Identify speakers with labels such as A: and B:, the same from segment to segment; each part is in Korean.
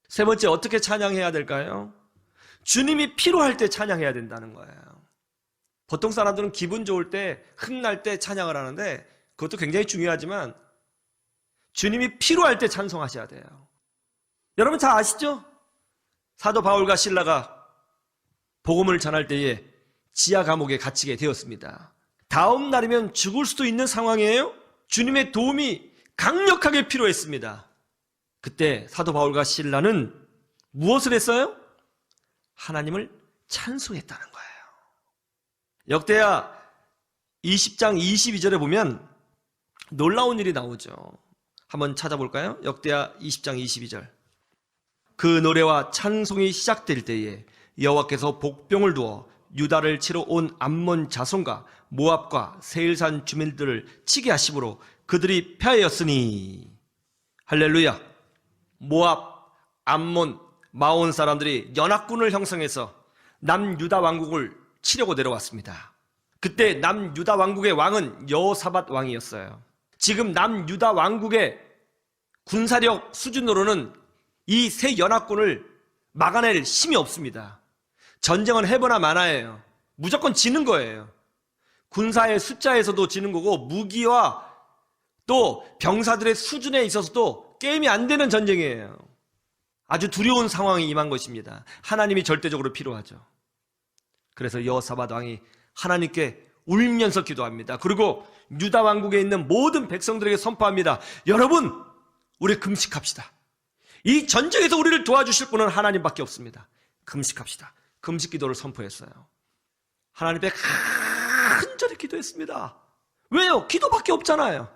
A: 세 번째, 어떻게 찬양해야 될까요? 주님이 필요할 때 찬양해야 된다는 거예요. 보통 사람들은 기분 좋을 때, 흥날 때 찬양을 하는데 그것도 굉장히 중요하지만 주님이 필요할 때 찬송하셔야 돼요. 여러분 잘 아시죠? 사도 바울과 실라가 복음을 전할 때에 지하 감옥에 갇히게 되었습니다. 다음 날이면 죽을 수도 있는 상황이에요. 주님의 도움이 강력하게 필요했습니다. 그때 사도 바울과 실라는 무엇을 했어요? 하나님을 찬송했다는 거예요. 역대하 20장 22절에 보면 놀라운 일이 나오죠. 한번 찾아볼까요? 역대하 20장 22절. 그 노래와 찬송이 시작될 때에 여호와께서 복병을 두어 유다를 치러 온 암몬 자손과 모압과 세일산 주민들을 치게 하심으로 그들이 패하였으니. 할렐루야. 모압, 암몬, 마온 사람들이 연합군을 형성해서 남유다 왕국을 치려고 내려왔습니다. 그때 남유다 왕국의 왕은 여호사밧 왕이었어요. 지금 남유다 왕국의 군사력 수준으로는 이 세 연합군을 막아낼 힘이 없습니다. 전쟁은 해보나 마나예요. 무조건 지는 거예요. 군사의 숫자에서도 지는 거고 무기와 또 병사들의 수준에 있어서도 게임이 안 되는 전쟁이에요. 아주 두려운 상황이 임한 것입니다. 하나님이 절대적으로 필요하죠. 그래서 여호사밧 왕이 하나님께 울면서 기도합니다. 그리고 유다 왕국에 있는 모든 백성들에게 선포합니다. 여러분, 우리 금식합시다. 이 전쟁에서 우리를 도와주실 분은 하나님밖에 없습니다. 금식합시다. 금식 기도를 선포했어요. 하나님 앞에 간절히 기도했습니다. 왜요? 기도밖에 없잖아요.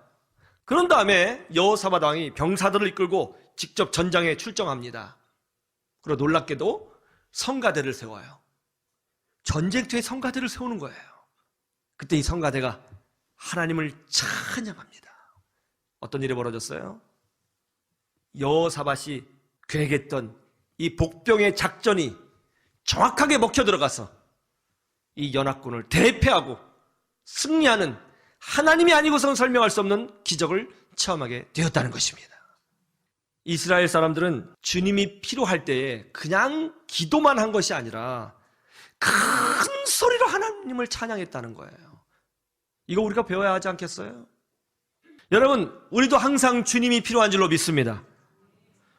A: 그런 다음에 여호사밧 왕이 병사들을 이끌고 직접 전장에 출정합니다. 그리고 놀랍게도 성가대를 세워요. 전쟁터에 성가대를 세우는 거예요. 그때 이 성가대가 하나님을 찬양합니다. 어떤 일이 벌어졌어요? 여호사밧이 계획했던 이 복병의 작전이 정확하게 먹혀 들어가서 이 연합군을 대패하고 승리하는, 하나님이 아니고서는 설명할 수 없는 기적을 체험하게 되었다는 것입니다. 이스라엘 사람들은 주님이 필요할 때에 그냥 기도만 한 것이 아니라 큰 소리로 하나님을 찬양했다는 거예요. 이거 우리가 배워야 하지 않겠어요? 여러분, 우리도 항상 주님이 필요한 줄로 믿습니다.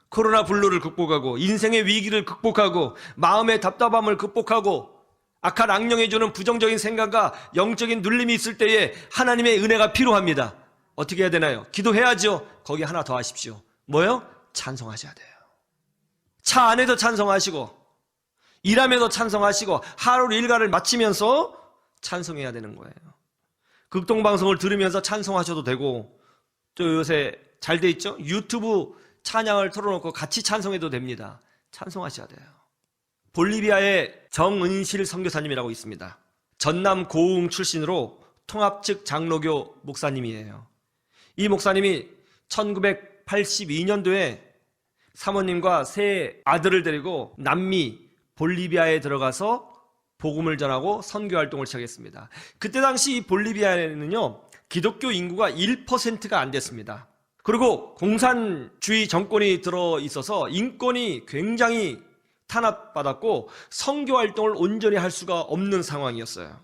A: 코로나 블루를 극복하고 인생의 위기를 극복하고 마음의 답답함을 극복하고 악한 악령이 주는 부정적인 생각과 영적인 눌림이 있을 때에 하나님의 은혜가 필요합니다. 어떻게 해야 되나요? 기도해야죠. 거기 하나 더 하십시오. 뭐요? 찬송하셔야 돼요. 차 안에도 찬송하시고 일하면서 찬송하시고 하루 일과를 마치면서 찬송해야 되는 거예요. 극동방송을 들으면서 찬송하셔도 되고 또 요새 잘 돼 있죠? 유튜브 찬양을 틀어놓고 같이 찬송해도 됩니다. 찬송하셔야 돼요. 볼리비아의 정은실 선교사님이라고 있습니다. 전남 고흥 출신으로 통합 측 장로교 목사님이에요. 이 목사님이 1982년도에 사모님과 세 아들을 데리고 남미 볼리비아에 들어가서 복음을 전하고 선교 활동을 시작했습니다. 그때 당시 이 볼리비아에는요, 기독교 인구가 1%가 안 됐습니다. 그리고 공산주의 정권이 들어 있어서 인권이 굉장히 탄압받았고 선교 활동을 온전히 할 수가 없는 상황이었어요.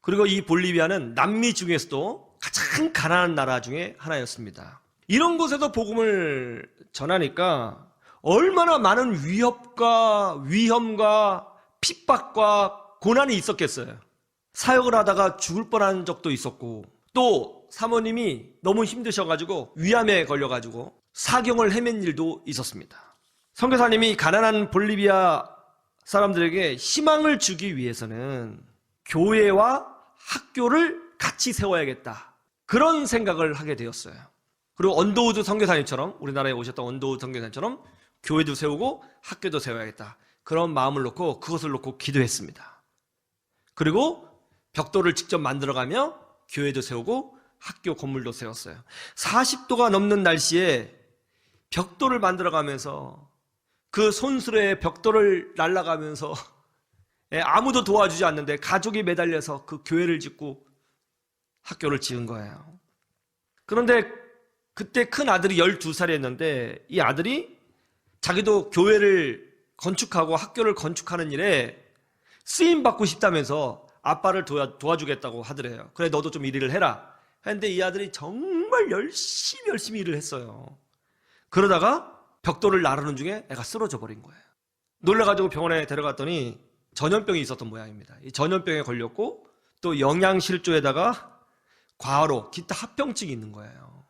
A: 그리고 이 볼리비아는 남미 중에서도 가장 가난한 나라 중에 하나였습니다. 이런 곳에서 복음을 전하니까 얼마나 많은 위험과 핍박과 고난이 있었겠어요. 사역을 하다가 죽을 뻔한 적도 있었고 또 사모님이 너무 힘드셔가지고 위암에 걸려가지고 사경을 헤맨 일도 있었습니다. 선교사님이 가난한 볼리비아 사람들에게 희망을 주기 위해서는 교회와 학교를 같이 세워야겠다, 그런 생각을 하게 되었어요. 그리고 언더우드 선교사님처럼, 우리나라에 오셨던 언더우드 선교사님처럼 교회도 세우고 학교도 세워야겠다, 그런 마음을 놓고 그것을 놓고 기도했습니다. 그리고 벽돌을 직접 만들어가며 교회도 세우고 학교 건물도 세웠어요. 40도가 넘는 날씨에 벽돌을 만들어가면서 그 손수레에 벽돌을 날아가면서 아무도 도와주지 않는데 가족이 매달려서 그 교회를 짓고 학교를 지은 거예요. 그런데 그때 큰 아들이 12살이었는데 이 아들이 자기도 교회를 건축하고 학교를 건축하는 일에 쓰임받고 싶다면서 아빠를 도와주겠다고 하더래요. 그래, 너도 좀 일을 해라. 했는데 이 아들이 정말 열심히 일을 했어요. 그러다가 벽돌을 나르는 중에 애가 쓰러져 버린 거예요. 놀라가지고 병원에 데려갔더니 전염병이 있었던 모양입니다. 이 전염병에 걸렸고 또 영양실조에다가 과로, 기타 합병증이 있는 거예요.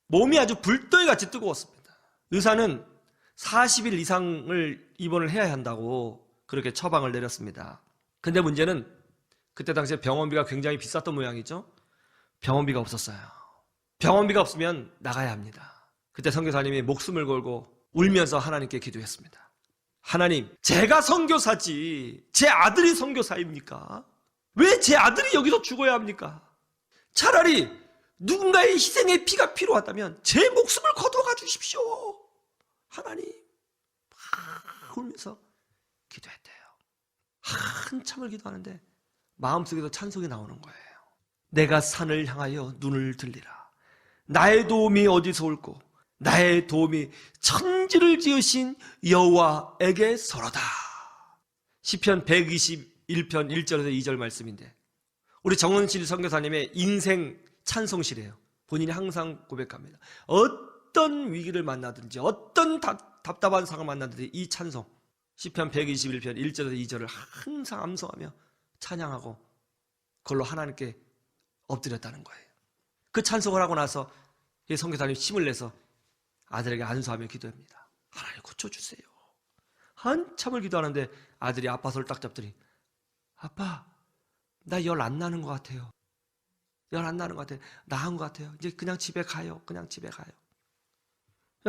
A: 몸이 아주 불덩이같이 뜨거웠습니다. 의사는 40일 이상을 입원을 해야 한다고 그렇게 처방을 내렸습니다. 근데 문제는 그때 당시에 병원비가 굉장히 비쌌던 모양이죠. 병원비가 없었어요. 병원비가 없으면 나가야 합니다. 그때 선교사님이 목숨을 걸고 울면서 하나님께 기도했습니다. 하나님, 제가 선교사지 제 아들이 선교사입니까? 왜 제 아들이 여기서 죽어야 합니까? 차라리 누군가의 희생의 피가 필요하다면 제 목숨을 거둬가 주십시오. 하나님, 막 울면서 기도했대요. 한참을 기도하는데 마음속에서 찬송이 나오는 거예요. 내가 산을 향하여 눈을 들리라. 나의 도움이 어디서 올꼬? 나의 도움이 천지를 지으신 여호와에게서로다. 시편 121편 1절에서 2절 말씀인데, 우리 정은실 선교사님의 인생 찬송시래요. 본인이 항상 고백합니다. 어떤 위기를 만나든지 어떤 답답한 상황을 만나든지 이 찬송, 시편 121편 1절에서 2절을 항상 암송하며 찬양하고 그걸로 하나님께 엎드렸다는 거예요. 그 찬송을 하고 나서 이 선교사님 힘을 내서 아들에게 안수하며 기도합니다. 하나님 고쳐주세요. 한참을 기도하는데 아들이 아빠 손을 딱 잡더니, 아빠, 나 열 안 나는 것 같아요. 열 안 나는 것 같아요. 나은 것 같아요. 이제 그냥 집에 가요. 그냥 집에 가요.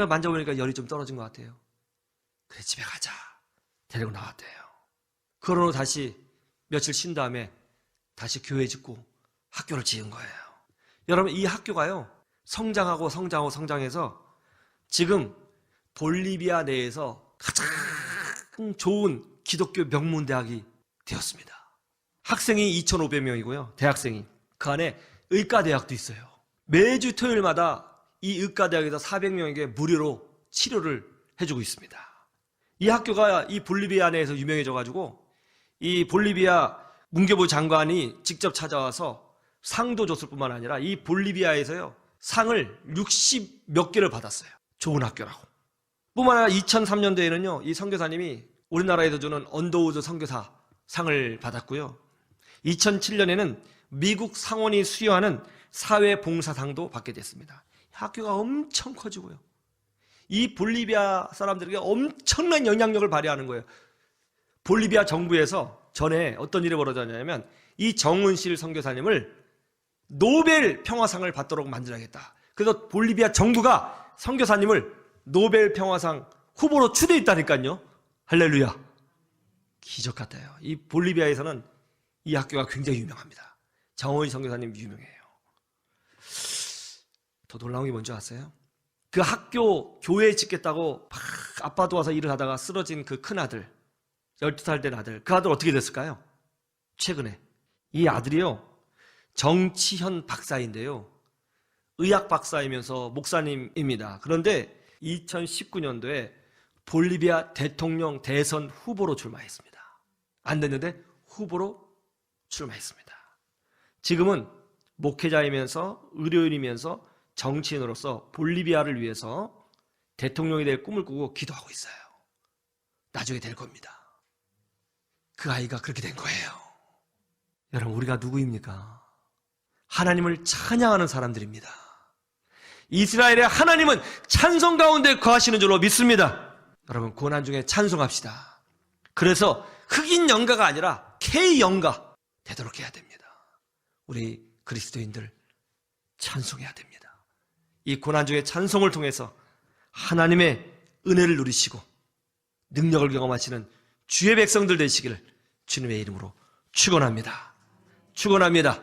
A: 만져보니까 열이 좀 떨어진 것 같아요. 그래, 집에 가자. 데리고 나왔대요. 그러고 다시 며칠 쉰 다음에 다시 교회 짓고 학교를 지은 거예요. 여러분, 이 학교가요, 성장해서 지금 볼리비아 내에서 가장 좋은 기독교 명문대학이 되었습니다. 학생이 2,500명이고요. 대학생이. 그 안에 의과대학도 있어요. 매주 토요일마다 이 의과대학에서 400명에게 무료로 치료를 해주고 있습니다. 이 학교가 이 볼리비아 내에서 유명해져가지고 이 볼리비아 문교부 장관이 직접 찾아와서 상도 줬을 뿐만 아니라 이 볼리비아에서요, 상을 60몇 개를 받았어요. 좋은 학교라고. 뿐만 아니라 2003년도에는요, 이 선교사님이 우리나라에서 주는 언더우드 선교사 상을 받았고요. 2007년에는 미국 상원이 수여하는 사회봉사상도 받게 됐습니다. 학교가 엄청 커지고요. 이 볼리비아 사람들에게 엄청난 영향력을 발휘하는 거예요. 볼리비아 정부에서 전에 어떤 일이 벌어졌냐면 이 정은실 선교사님을 노벨 평화상을 받도록 만들어야겠다. 그래서 볼리비아 정부가 선교사님을 노벨 평화상 후보로 추대했다니까요. 할렐루야. 기적 같아요. 이 볼리비아에서는 이 학교가 굉장히 유명합니다. 정은실 선교사님 유명해요. 더 놀라운 게 뭔지 아세요? 그 학교 교회 짓겠다고 막 아빠 도와서 일을 하다가 쓰러진 그 큰아들, 12살 된 아들, 그 아들 어떻게 됐을까요? 최근에 이 아들이요, 정치현 박사인데요, 의학 박사이면서 목사님입니다. 그런데 2019년도에 볼리비아 대통령 대선 후보로 출마했습니다. 안 됐는데 후보로 출마했습니다. 지금은 목회자이면서 의료인이면서 정치인으로서 볼리비아를 위해서 대통령이 될 꿈을 꾸고 기도하고 있어요. 나중에 될 겁니다. 그 아이가 그렇게 된 거예요. 여러분, 우리가 누구입니까? 하나님을 찬양하는 사람들입니다. 이스라엘의 하나님은 찬송 가운데 거하시는 줄로 믿습니다. 여러분, 고난 중에 찬송합시다. 그래서 흑인 영가가 아니라 K 영가 되도록 해야 됩니다. 우리 그리스도인들 찬송해야 됩니다. 이 고난 중에 찬송을 통해서 하나님의 은혜를 누리시고 능력을 경험하시는 주의 백성들 되시기를 주님의 이름으로 축원합니다. 축원합니다.